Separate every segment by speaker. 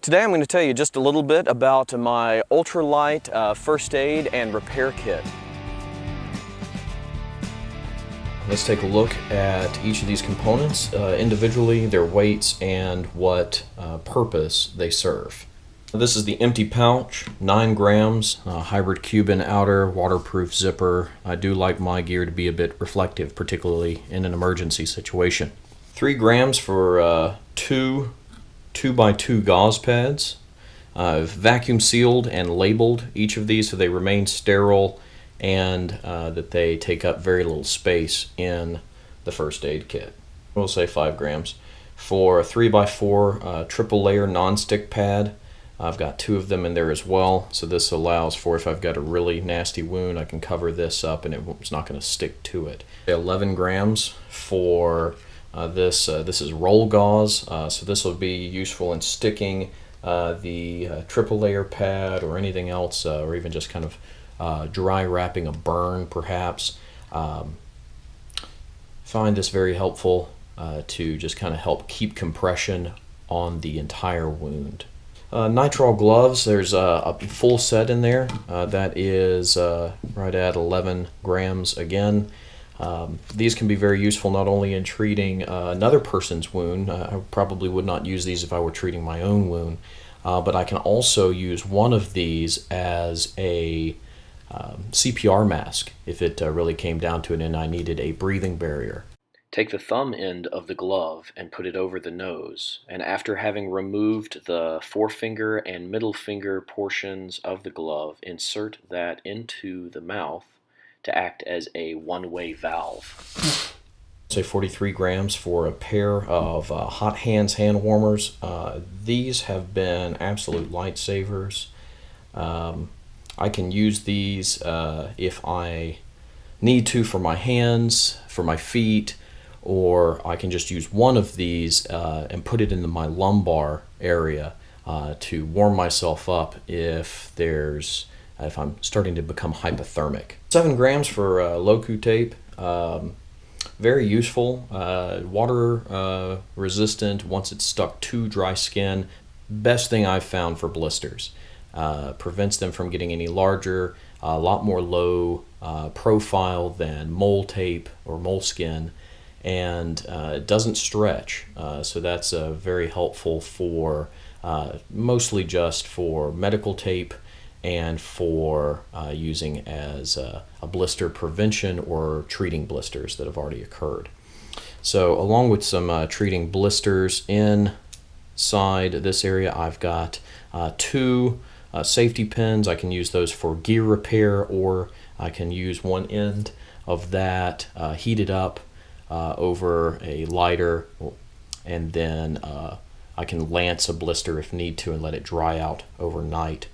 Speaker 1: Today I'm going to tell you just a little bit about my Ultralight first aid and repair kit. Let's take a look at each of these components individually, their weights, and what purpose they serve. This is the empty pouch, 9 grams, hybrid Cuben outer, waterproof zipper. I do like my gear to be a bit reflective, particularly in an emergency situation. 3 grams for 2 2x2 gauze pads. I've vacuum sealed and labeled each of these so they remain sterile and that they take up very little space in the first aid kit. We'll say 5 grams. For a 3x4 triple layer non-stick pad, I've got 2 of them in there as well, so this allows for if I've got a really nasty wound, I can cover this up and it's not going to stick to it. 11 grams for this is roll gauze, so this will be useful in sticking the triple layer pad or anything else, or even just kind of dry wrapping a burn perhaps. Find this very helpful to just kind of help keep compression on the entire wound. Nitrile gloves, there's a full set in there that is right at 11 grams again. These can be very useful not only in treating another person's wound. I probably would not use these if I were treating my own wound, but I can also use one of these as a CPR mask if it really came down to it and I needed a breathing barrier. Take the thumb end of the glove and put it over the nose, and after having removed the forefinger and middle finger portions of the glove, insert that into the mouth to act as a one-way valve. Say 43 grams for a pair of Hot Hands hand warmers. These have been absolute lifesavers. I can use these if I need to for my hands, for my feet, or I can just use one of these and put it into my lumbar area to warm myself up if I'm starting to become hypothermic. 7 grams for Locu Tape. Very useful, water resistant once it's stuck to dry skin. Best thing I've found for blisters. Prevents them from getting any larger, a lot more low profile than mole tape or moleskin, and it doesn't stretch, so that's very helpful for mostly just for medical tape and for using as a blister prevention or treating blisters that have already occurred. So along with some treating blisters inside this area, I've got 2 safety pins. I can use those for gear repair, or I can use one end of that heated up over a lighter, and then I can lance a blister if need to and let it dry out overnight.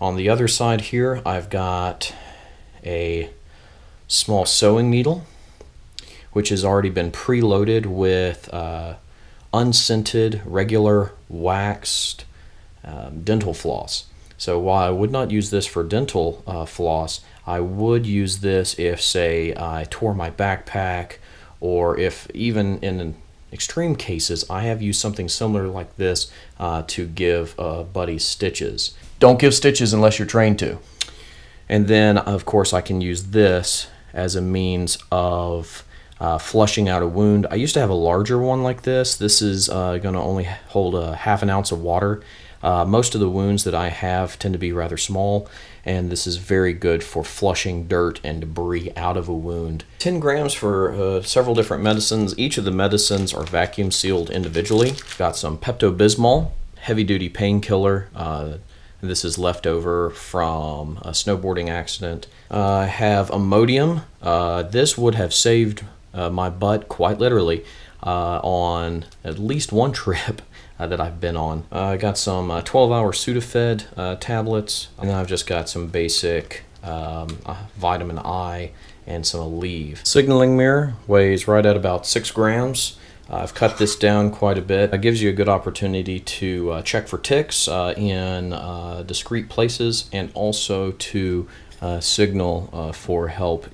Speaker 1: On the other side here, I've got a small sewing needle, which has already been preloaded with unscented, regular, waxed dental floss. So while I would not use this for dental floss, I would use this if, say, I tore my backpack, or if even in extreme cases, I have used something similar like this to give a buddy stitches. Don't give stitches unless you're trained to. And then, of course, I can use this as a means of flushing out a wound. I used to have a larger one like this. This is going to only hold a ½ an ounce of water. Most of the wounds that I have tend to be rather small, and this is very good for flushing dirt and debris out of a wound. 10 grams for several different medicines. Each of the medicines are vacuum sealed individually. Got some Pepto-Bismol, heavy-duty painkiller. This is left over from a snowboarding accident. I have Imodium. This would have saved my butt, quite literally, on at least one trip that I've been on. I got some 12-hour Sudafed tablets, and then I've just got some basic vitamin I and some Aleve. Signaling mirror weighs right at about 6 grams. I've cut this down quite a bit. It gives you a good opportunity to check for ticks in discrete places, and also to signal for help.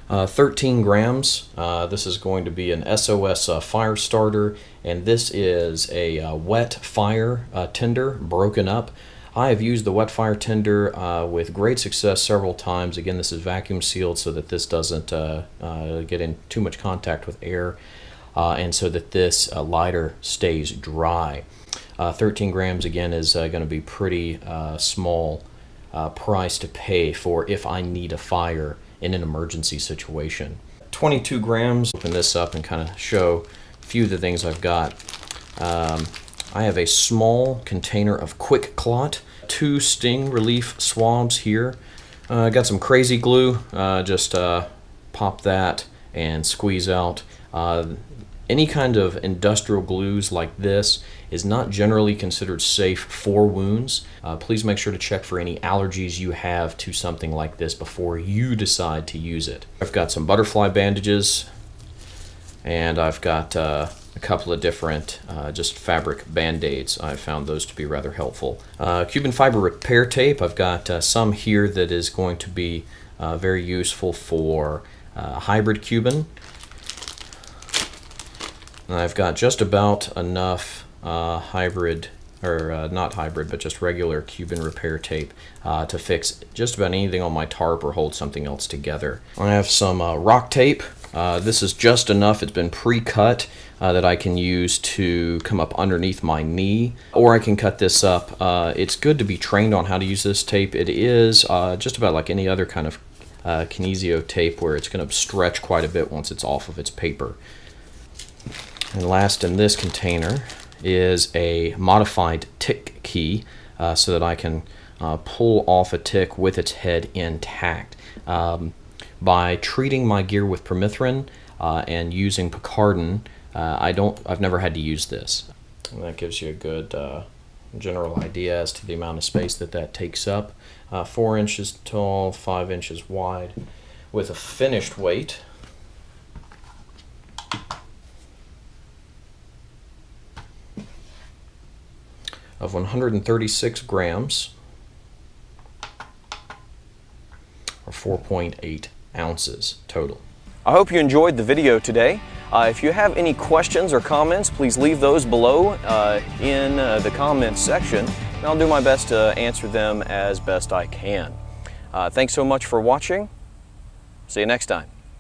Speaker 1: 13 grams. This is going to be an SOS Firestarter, and this is a wet fire tinder broken up. I have used the wet fire tinder with great success several times. Again, this is vacuum sealed so that this doesn't get in too much contact with air, and so that this lighter stays dry. 13 grams again is going to be pretty small price to pay for if I need a fire in an emergency situation. 22 grams. Open this up and kind of show a few of the things I've got. I have a small container of quick clot, 2 sting relief swabs here. I got some Krazy Glue. Just pop that and squeeze out. Any kind of industrial glues like this is not generally considered safe for wounds. Please make sure to check for any allergies you have to something like this before you decide to use it. I've got some butterfly bandages, and I've got a couple of different just fabric Bandaids. I found those to be rather helpful. Cuban fiber repair tape. I've got some here that is going to be very useful for hybrid Cuben. And I've got just about enough hybrid, or not hybrid, but just regular Cuben repair tape to fix just about anything on my tarp or hold something else together. I have some rock tape. This is just enough. It's been pre-cut that I can use to come up underneath my knee, or I can cut this up. It's good to be trained on how to use this tape. It is just about like any other kind of kinesio tape where it's going to stretch quite a bit once it's off of its paper. And last in this container is a modified tick key so that I can pull off a tick with its head intact. By treating my gear with permethrin and using picaridin, I've never had to use this. And that gives you a good general idea as to the amount of space that takes up. 4 inches tall, 5 inches wide, with a finished weight of 136 grams, or 4.8 ounces total.
Speaker 2: I hope you enjoyed the video today. If you have any questions or comments, please leave those below in the comments section, and I'll do my best to answer them as best I can. Thanks so much for watching. See you next time.